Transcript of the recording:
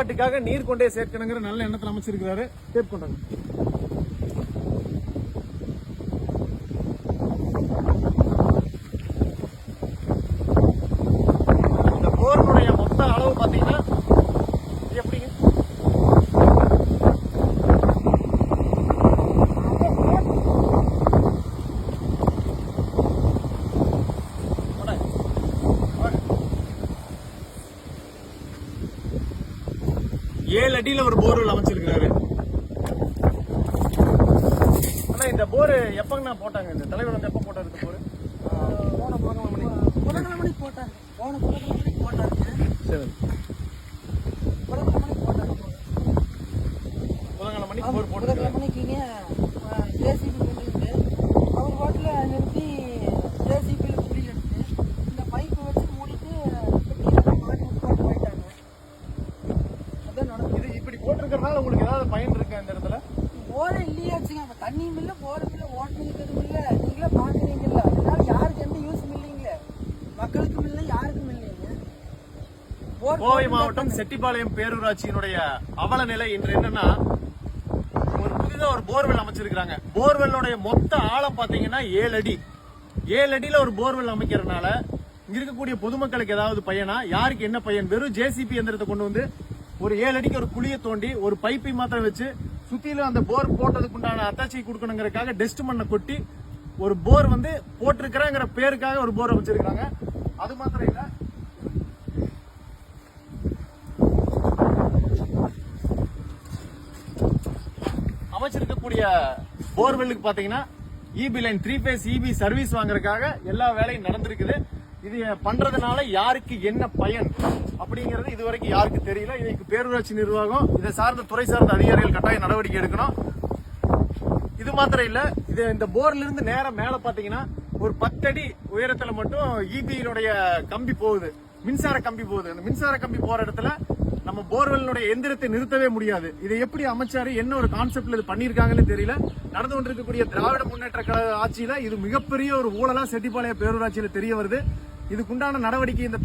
பயன்பாட்டுக்காக நீர் கொண்டே சேர்க்கணுங்கிற நல்ல எண்ணத்தில் அமைச்சிருக்கிறாரு. டேப் கொண்டாங்க. இந்த போர்னுடைய மொத்த அளவு பாத்தீங்கன்னா எப்படிங்க? ஏழு அடியில ஒரு போர்வெல் அமைச்சிருக்கிறாரு. ஆனா இந்த போர் எப்பங்கண்ணா போட்டாங்க? இந்த தலைவர் வந்து எப்ப போட்டாரு இந்த போர்? போன புதன்கிழமை போட்டாங்க. போன புதன்கிழமை போட்டாங்க. சரி, புதன்கிழமை போட்டாங்க. புதன்கிழமை போர் போட்டு புதன்கிழமைக்குங்க ஜேசிபி பண்ணிட்டு அவர் பாட்டில் நிறுத்தி ஜேசிபியில் குழி எடுத்து இந்த பைப்பை வச்சு மூடிட்டு மாட்டி போட்டு போயிட்டாங்க. அதான் நடக்குது. இது இப்படி போட்டிருக்கிறதுனால உங்களுக்கு ஏதாவது பயன் இருக்கு இந்த இடத்துல? போரே இல்லையாச்சுங்க. அப்ப தண்ணியும் இல்லை, போரும் இல்லை, ஓட்டுறதுக்கும் இல்லை. நீங்களே பாக்குறீங்கல்ல, அதனால யாருக்கு எந்த யூஸும் இல்லைங்களே. மக்களுக்கும் இல்லை, யாருக்கும் இல்லைங்க. கோவை மாவட்டம் செட்டிப்பாளையம் பேரூராட்சியினுடைய அவல நிலை இன்று என்னன்னா, ஒரு புதிதா ஒரு போர்வெல் அமைச்சிருக்காங்க. போர்வெல்லுடைய மொத்த ஆழம் பாத்தீங்கன்னா 7 அடி. 7 அடியில ஒரு போர்வெல் அமைக்கிறதுனால இங்க இருக்கக்கூடிய பொதுமக்களுக்கு ஏதாவது பயனா? யாருக்கு என்ன பயன்? வெறும் ஜேசிபி எந்திரத்தை கொண்டு வந்து ஒரு 7 அடிக்கு ஒரு குழியை தோண்டி ஒரு பைப்பை மாத்திரம் வச்சு சுத்திலும் அந்த போர் போட்டதுக்கு உண்டான அத்தாச்சி கொடுக்கணுங்கிறதுக்காக டெஸ்ட் மண்ணை கொட்டி ஒரு போர் வந்து போட்டிருக்கிறங்கிற பேருக்காக ஒரு போர் அமைச்சிருக்காங்க. அது மாத்திரம் இல்ல, அமைச்சிருக்கக்கூடிய போர்வெல்லுக்கு பாத்தீங்கன்னா EB line 3 phase EB service வாங்குறதுக்காக எல்லா வேலையும் நடந்திருக்குது. இது பண்றதுனால யாருக்கு என்ன பயன் அப்படிங்கறது இதுவரைக்கும் யாருக்கு தெரியல. இதுக்கு பேரூராட்சி நிர்வாகம், இதை சார்ந்த துறை சார்ந்த அதிகாரிகள் கட்டாய நடவடிக்கை எடுக்கணும். இது மாத்திரம் இல்ல, இது இந்த போர்ல இருந்து நேரம் மேல பாத்தீங்கன்னா ஒரு 10 அடி உயரத்துல மட்டும் இபியினுடைய கம்பி போகுது, மின்சார கம்பி போகுது. அந்த மின்சார கம்பி போற இடத்துல நம்ம போர்வெல்லுடைய எந்திரத்தை நிறுத்தவே முடியாது. இதை எப்படி அமைச்சாரு, என்ன ஒரு கான்செப்ட்ல இது பண்ணிருக்காங்கன்னு தெரியல. நடந்து கொண்டிருக்கக்கூடிய திராவிட முன்னேற்ற கழக ஆட்சியில இது மிகப்பெரிய ஒரு ஊழலா செட்டிப்பாளையம் பேரூராட்சியில தெரிய வருது. இதுக்குண்டான நடவடிக்கை இந்த